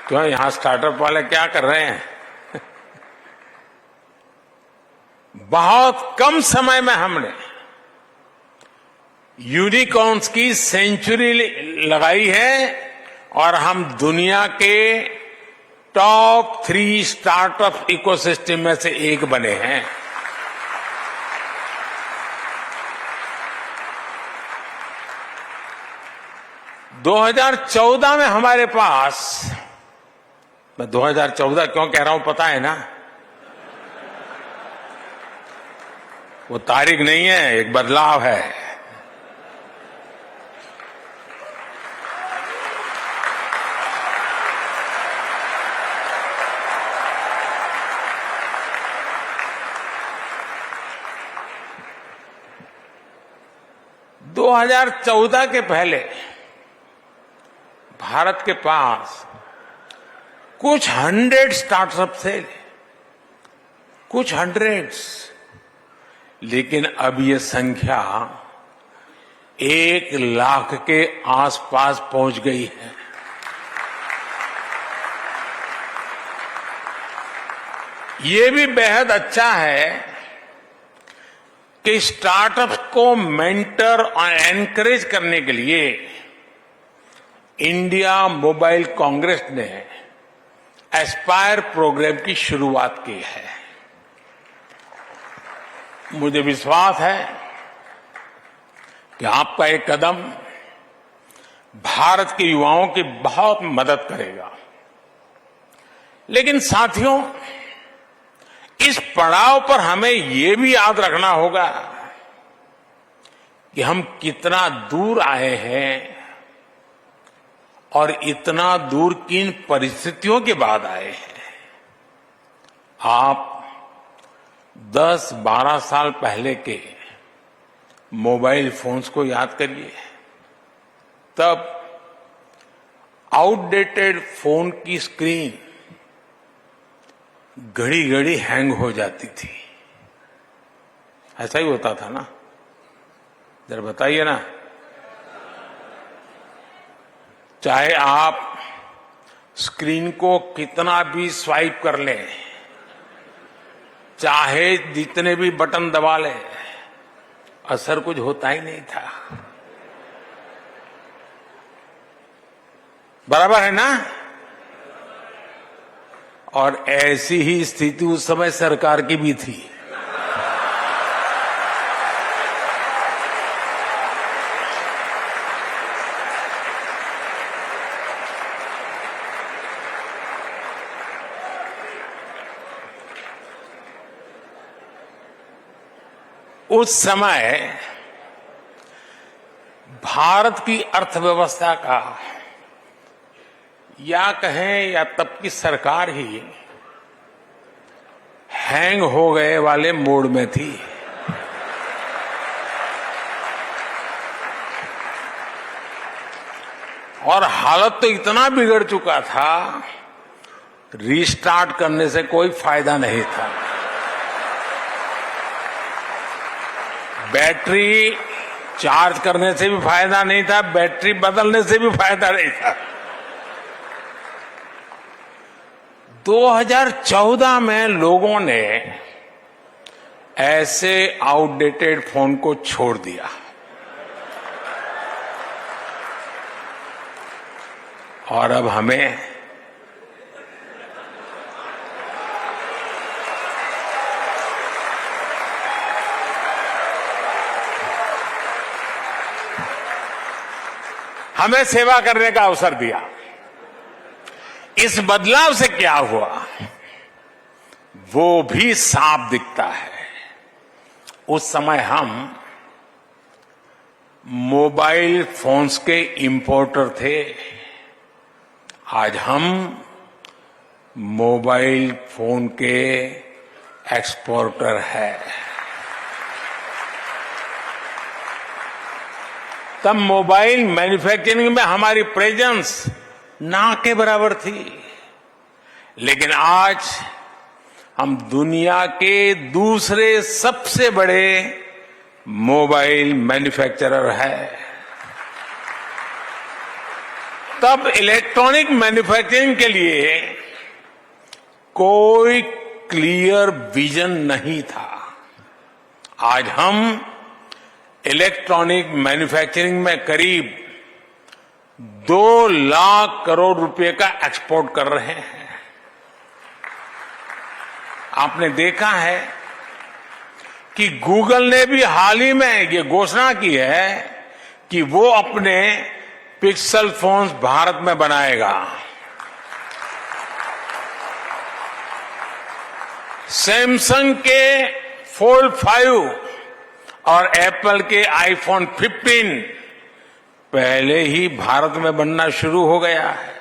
क्यों यहां स्टार्टअप वाले क्या कर रहे हैं? बहुत कम समय में हमने यूनिकॉर्न्स की सेंचुरी लगाई है और हम दुनिया के टॉप 3 स्टार्टअप इकोसिस्टम में से एक बने हैं। दो 2014 में हमारे पास, मैं 2014 क्यों कह रहा हूं पता है ना? वो तारीख नहीं है, एक बदलाव है। दो 2014 के पहले भारत के पास कुछ 100 स्टार्टअप थे, कुछ 100, लेकिन अब ये संख्या 1 लाख के आसपास पहुंच गई है। ये भी बेहद अच्छा है कि स्टार्टअप को मेंटर और एनकरेज करने के लिए इंडिया मोबाइल कांग्रेस ने एस्पायर प्रोग्राम की शुरुआत की है। मुझे विश्वास है कि आपका एक कदम भारत के युवाओं की बहुत मदद करेगा। लेकिन साथियों, इस पड़ाव पर हमें ये भी याद रखना होगा कि हम कितना दूर आए हैं और इतना दूर किन परिस्थितियों के बाद आए हैं। आप 10-12 साल पहले के मोबाइल फोन्स को याद करिए। तब आउटडेटेड फोन की स्क्रीन घड़ी घड़ी हैंग हो जाती थी। ऐसा ही होता था ना? जरा बताइए ना। चाहे आप स्क्रीन को कितना भी स्वाइप कर लें, चाहे जितने भी बटन दबा लें, असर कुछ होता ही नहीं था। बराबर है ना? और ऐसी ही स्थिति उस समय सरकार की भी थी। उस समय भारत की अर्थव्यवस्था का, या कहें या तब की सरकार ही हैंग हो गए वाले मोड में थी। और हालत तो इतना बिगड़ चुका था, रीस्टार्ट करने से कोई फायदा नहीं था। बैटरी चार्ज करने से भी फायदा नहीं था, बैटरी बदलने से भी फायदा नहीं था। 2014 में लोगों ने ऐसे आउटडेटेड फोन को छोड़ दिया और अब हमें सेवा करने का अवसर दिया। इस बदलाव से क्या हुआ वो भी साफ दिखता है। उस समय हम मोबाइल फोन्स के इंपोर्टर थे, आज हम मोबाइल फोन के एक्सपोर्टर है। तब मोबाइल मैन्युफैक्चरिंग में हमारी प्रेजेंस ना के बराबर थी, लेकिन आज हम दुनिया के दूसरे सबसे बड़े मोबाइल मैन्युफैक्चरर है। तब इलेक्ट्रॉनिक मैन्युफैक्चरिंग के लिए कोई क्लियर विजन नहीं था। आज हम इलेक्ट्रॉनिक मैन्युफैक्चरिंग में करीब 2 लाख करोड़ रुपए का एक्सपोर्ट कर रहे हैं। आपने देखा है कि गूगल ने भी हाल ही में ये घोषणा की है कि वो अपने पिक्सल फोन्स भारत में बनाएगा। सैमसंग के फोल्ड 5 और एप्पल के आईफोन 15 पहले ही भारत में बनना शुरू हो गया है।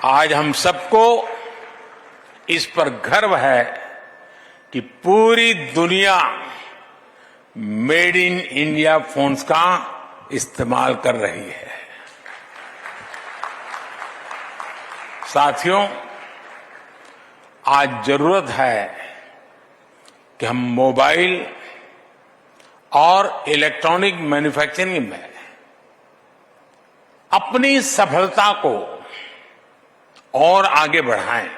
आज हम सबको इस पर गर्व है कि पूरी दुनिया मेड इन इंडिया फोन्स का इस्तेमाल कर रही है। साथियों, आज जरूरत है कि हम मोबाइल और इलेक्ट्रॉनिक मैन्युफैक्चरिंग में अपनी सफलता को और आगे बढ़ाएं।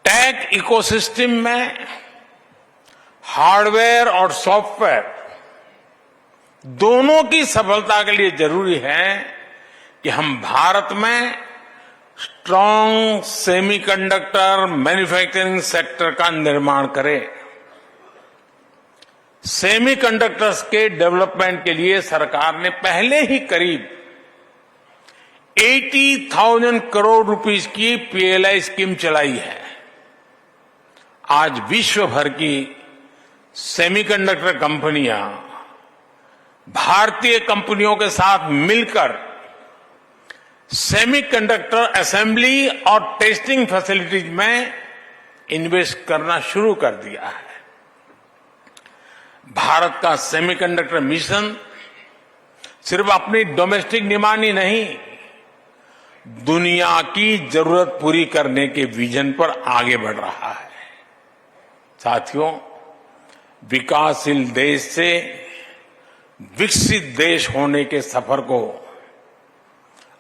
टेक इकोसिस्टम में हार्डवेयर और सॉफ्टवेयर दोनों की सफलता के लिए जरूरी है कि हम भारत में स्ट्रांग सेमीकंडक्टर मैन्युफैक्चरिंग सेक्टर का निर्माण करें। सेमीकंडक्टर्स के डेवलपमेंट के लिए सरकार ने पहले ही करीब 80,000 करोड़ रुपीस की पीएलआई स्कीम चलाई है। आज विश्व भर की सेमीकंडक्टर कंपनियां भारतीय कंपनियों के साथ मिलकर सेमीकंडक्टर असेंबली और टेस्टिंग फैसिलिटीज में इन्वेस्ट करना शुरू कर दिया है। भारत का सेमीकंडक्टर मिशन सिर्फ अपनी डोमेस्टिक डिमांड ही नहीं, दुनिया की जरूरत पूरी करने के विजन पर आगे बढ़ रहा है। साथियों, विकासशील देश से विकसित देश होने के सफर को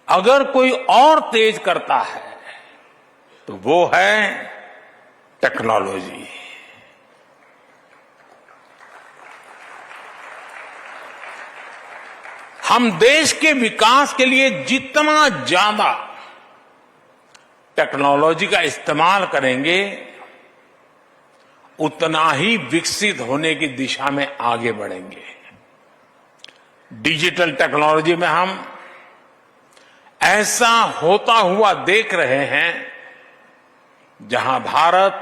अगर कोई और तेज करता है तो वो है टेक्नोलॉजी। हम देश के विकास के लिए जितना ज्यादा टेक्नोलॉजी का इस्तेमाल करेंगे उतना ही विकसित होने की दिशा में आगे बढ़ेंगे। डिजिटल टेक्नोलॉजी में हम ऐसा होता हुआ देख रहे हैं जहां भारत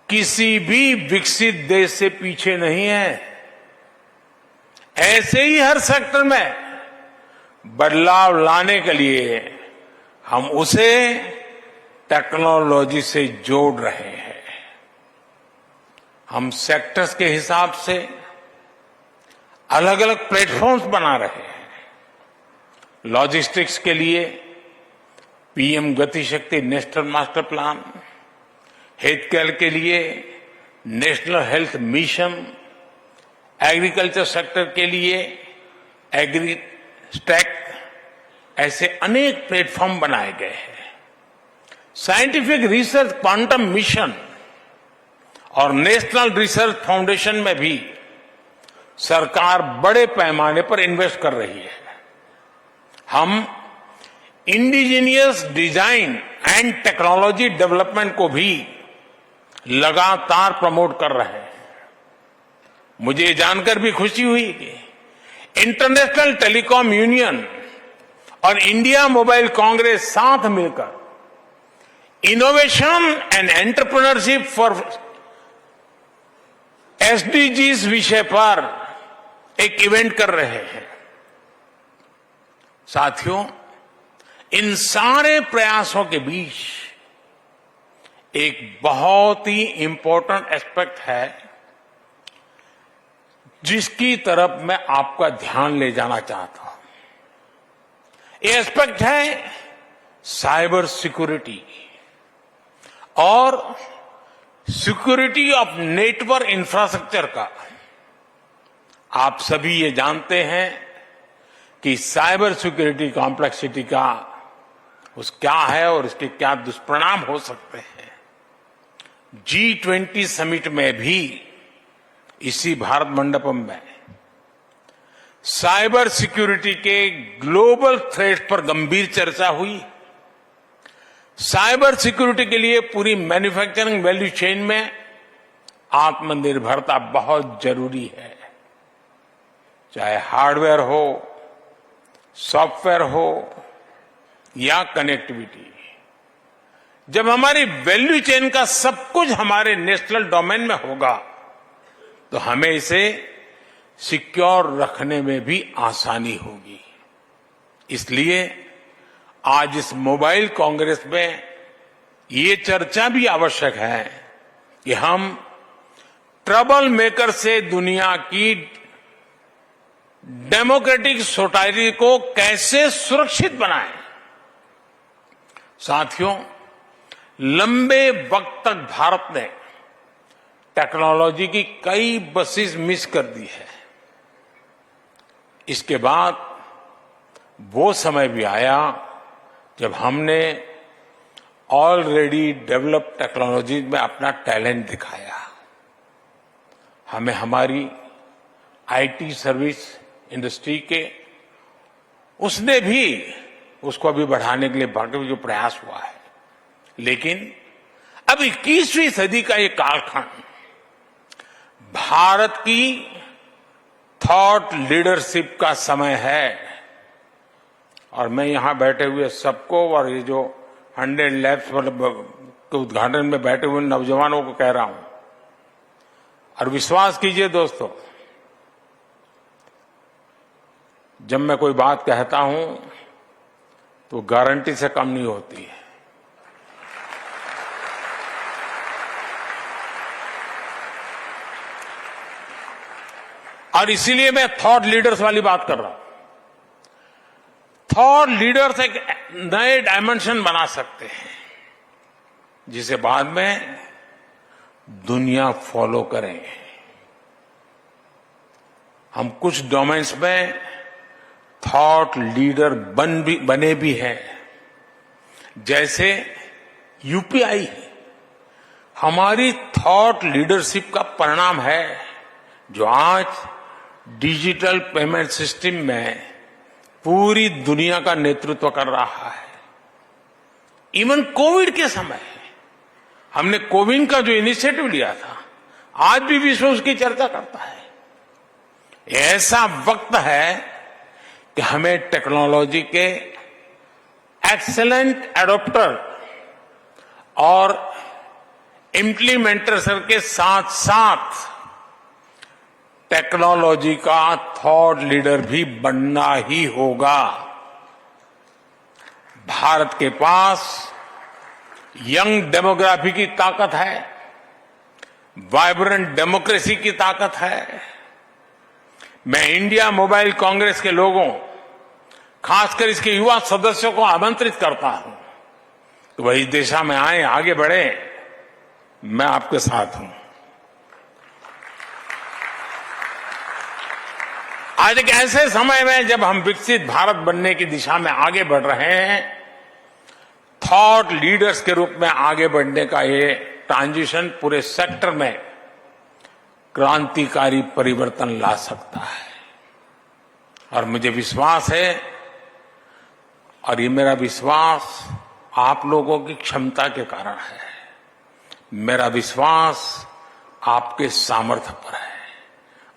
किसी भी विकसित देश से पीछे नहीं है। ऐसे ही हर सेक्टर में बदलाव लाने के लिए हम उसे टेक्नोलॉजी से जोड़ रहे हैं। हम सेक्टर्स के हिसाब से अलग अलग प्लेटफॉर्म्स बना रहे हैं। लॉजिस्टिक्स के लिए पीएम गति शक्ति national master plan, health care के लिए national health mission, agriculture sector के लिए एग्री स्टैक, ऐसे अनेक प्लेटफॉर्म बनाए गए हैं। साइंटिफिक रिसर्च क्वांटम मिशन और नेशनल रिसर्च फाउंडेशन में भी सरकार बड़े पैमाने पर इन्वेस्ट कर रही है। हम indigenous design and technology development को भी लगातार प्रमोट कर रहे हैं। मुझे ये जानकर भी खुशी हुई कि इंटरनेशनल टेलीकॉम यूनियन और इंडिया मोबाइल कांग्रेस साथ मिलकर innovation and entrepreneurship for SDGs विषय पर एक इवेंट कर रहे हैं। साथियों, इन सारे प्रयासों के बीच एक बहुत ही इंपॉर्टेंट एस्पेक्ट है जिसकी तरफ मैं आपका ध्यान ले जाना चाहता हूं। ये एस्पेक्ट है साइबर सिक्योरिटी और सिक्योरिटी ऑफ नेटवर्क इंफ्रास्ट्रक्चर का। आप सभी ये जानते हैं कि साइबर सिक्योरिटी कॉम्प्लेक्सिटी का क्या है और इसके क्या दुष्परिणाम हो सकते हैं। G20 समिट में भी इसी भारत मंडपम में साइबर सिक्योरिटी के ग्लोबल थ्रेट पर गंभीर चर्चा हुई। साइबर सिक्योरिटी के लिए पूरी मैन्युफैक्चरिंग वैल्यू चेन में आत्मनिर्भरता बहुत जरूरी है, चाहे हार्डवेयर हो, सॉफ्टवेयर हो या कनेक्टिविटी। जब हमारी वैल्यू चेन का सब कुछ हमारे नेशनल डोमेन में होगा तो हमें इसे सिक्योर रखने में भी आसानी होगी। इसलिए आज इस मोबाइल कांग्रेस में ये चर्चा भी आवश्यक है कि हम ट्रबल मेकर से दुनिया की डेमोक्रेटिक सोसाइटी को कैसे सुरक्षित बनाएं। साथियों, लंबे वक्त तक भारत ने टेक्नोलॉजी की कई बसेस मिस कर दी है। इसके बाद वो समय भी आया जब हमने ऑलरेडी डेवलप्ड टेक्नोलॉजी में अपना टैलेंट दिखाया। हमें हमारी आईटी सर्विस इंडस्ट्री के उसको अभी बढ़ाने के लिए बाकी जो प्रयास हुआ है, लेकिन अब 21वीं सदी का ये कालखंड भारत की थॉट लीडरशिप का समय है। और मैं यहां बैठे हुए सबको और ये जो 100 लैब्स के उद्घाटन में बैठे हुए नौजवानों को कह रहा हूं, और विश्वास कीजिए दोस्तों, जब मैं कोई बात कहता हूं तो गारंटी से कम नहीं होती है। और इसीलिए मैं थॉट लीडर्स वाली बात कर रहा हूं। थॉट लीडर्स एक नए डायमेंशन बना सकते हैं जिसे बाद में दुनिया फॉलो करे। हम कुछ डोमेन्स में थॉट लीडर बने भी हैं, जैसे यूपीआई हमारी थॉट लीडरशिप का परिणाम है, जो आज डिजिटल पेमेंट सिस्टम में पूरी दुनिया का नेतृत्व कर रहा है। इवन कोविड के समय हमने कोविन का जो इनिशिएटिव लिया था, आज भी विश्व उसकी चर्चा करता है। ऐसा वक्त है कि हमें टेक्नोलॉजी के एक्सीलेंट एडॉप्टर और इम्प्लीमेंटर के साथ साथ टेक्नोलॉजी का थॉट लीडर भी बनना ही होगा। भारत के पास यंग डेमोग्राफी की ताकत है, वाइब्रेंट डेमोक्रेसी की ताकत है। मैं इंडिया मोबाइल कांग्रेस के लोगों, खासकर इसके युवा सदस्यों को आमंत्रित करता हूं कि वह इस दिशा में आए, आगे बढ़े। मैं आपके साथ हूं। आज एक ऐसे समय में जब हम विकसित भारत बनने की दिशा में आगे बढ़ रहे हैं, थॉट लीडर्स के रूप में आगे बढ़ने का ये ट्रांजिशन पूरे सेक्टर में क्रांतिकारी परिवर्तन ला सकता है। और मुझे विश्वास है, और ये मेरा विश्वास आप लोगों की क्षमता के कारण है। मेरा विश्वास आपके सामर्थ्य पर है,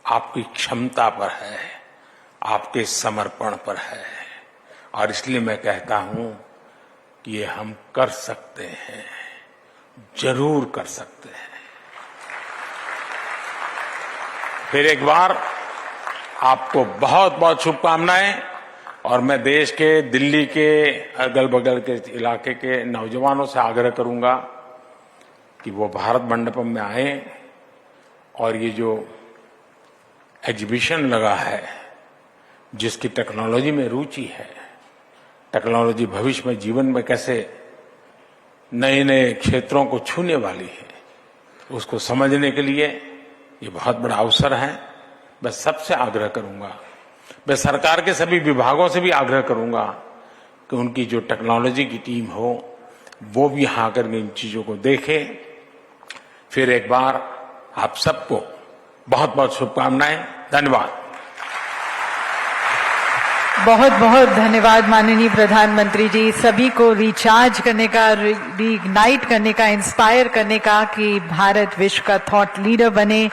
आपकी क्षमता पर है, आपके समर्पण पर है। और इसलिए मैं कहता हूं कि ये हम कर सकते हैं, जरूर कर सकते हैं। फिर एक बार आपको बहुत बहुत शुभकामनाएं। और मैं देश के, दिल्ली के, अगल बगल के इलाके के नौजवानों से आग्रह करूंगा कि वो भारत मंडपम में आए और ये जो एग्जीबिशन लगा है, जिसकी टेक्नोलॉजी में रुचि है, टेक्नोलॉजी भविष्य में जीवन में कैसे नए नए क्षेत्रों को छूने वाली है, उसको समझने के लिए ये बहुत बड़ा अवसर है। मैं सबसे आग्रह करूंगा, मैं सरकार के सभी विभागों से भी आग्रह करूंगा कि उनकी जो टेक्नोलॉजी की टीम हो वो भी यहां आकर इन चीजों को देखे। फिर एक बार आप सबको बहुत बहुत शुभकामनाएं। धन्यवाद। बहुत बहुत धन्यवाद माननीय प्रधानमंत्री जी, सभी को रिचार्ज करने का, रीइग्नाइट करने का, इंस्पायर करने का कि भारत विश्व का थॉट लीडर बने।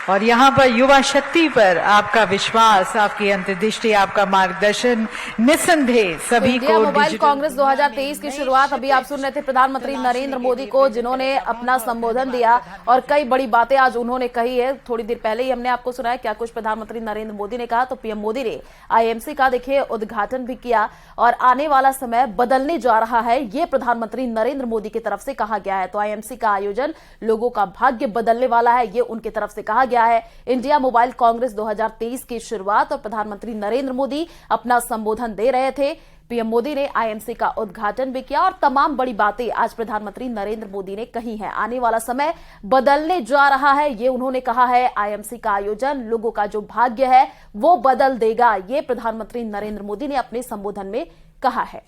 और यहाँ पर युवा शक्ति पर आपका विश्वास, आपकी अंतर्दृष्टि, आपका मार्गदर्शन निस्संदेह सभी इंडिया को। मोबाइल कांग्रेस 2023 की शुरुआत अभी आप सुन रहे थे प्रधानमंत्री नरेंद्र मोदी को, जिन्होंने अपना संबोधन दिया और कई बड़ी बातें आज उन्होंने कही है। थोड़ी देर पहले ही हमने आपको सुनाया क्या कुछ प्रधानमंत्री नरेंद्र मोदी ने कहा। तो पीएम मोदी ने आईएमसी का देखिए उद्घाटन भी किया और आने वाला समय बदलने जा रहा है, ये प्रधानमंत्री नरेंद्र मोदी की तरफ से कहा गया है। तो आईएमसी का आयोजन लोगों का भाग्य बदलने वाला है, ये उनकी तरफ से कहा गया है। इंडिया मोबाइल कांग्रेस 2023 की शुरुआत और प्रधानमंत्री नरेंद्र मोदी अपना संबोधन दे रहे थे। पीएम मोदी ने आईएमसी का उद्घाटन भी किया और तमाम बड़ी बातें आज प्रधानमंत्री नरेंद्र मोदी ने कही हैं। आने वाला समय बदलने जा रहा है, ये उन्होंने कहा है। आईएमसी का आयोजन लोगों का जो भाग्य है वो बदल देगा, ये प्रधानमंत्री नरेंद्र मोदी ने अपने संबोधन में कहा है।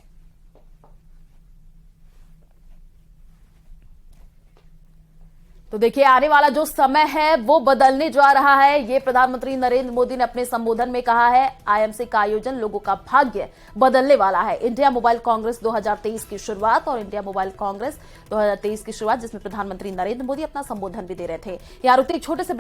तो देखिए आने वाला जो समय है वो बदलने जा रहा है, ये प्रधानमंत्री नरेंद्र मोदी ने अपने संबोधन में कहा है। आईएमसी का आयोजन लोगों का भाग्य बदलने वाला है। इंडिया मोबाइल कांग्रेस 2023 की शुरुआत और इंडिया मोबाइल कांग्रेस 2023 की शुरुआत जिसमें प्रधानमंत्री नरेंद्र मोदी अपना संबोधन भी दे रहे थे। यहाँ रुकते एक छोटे से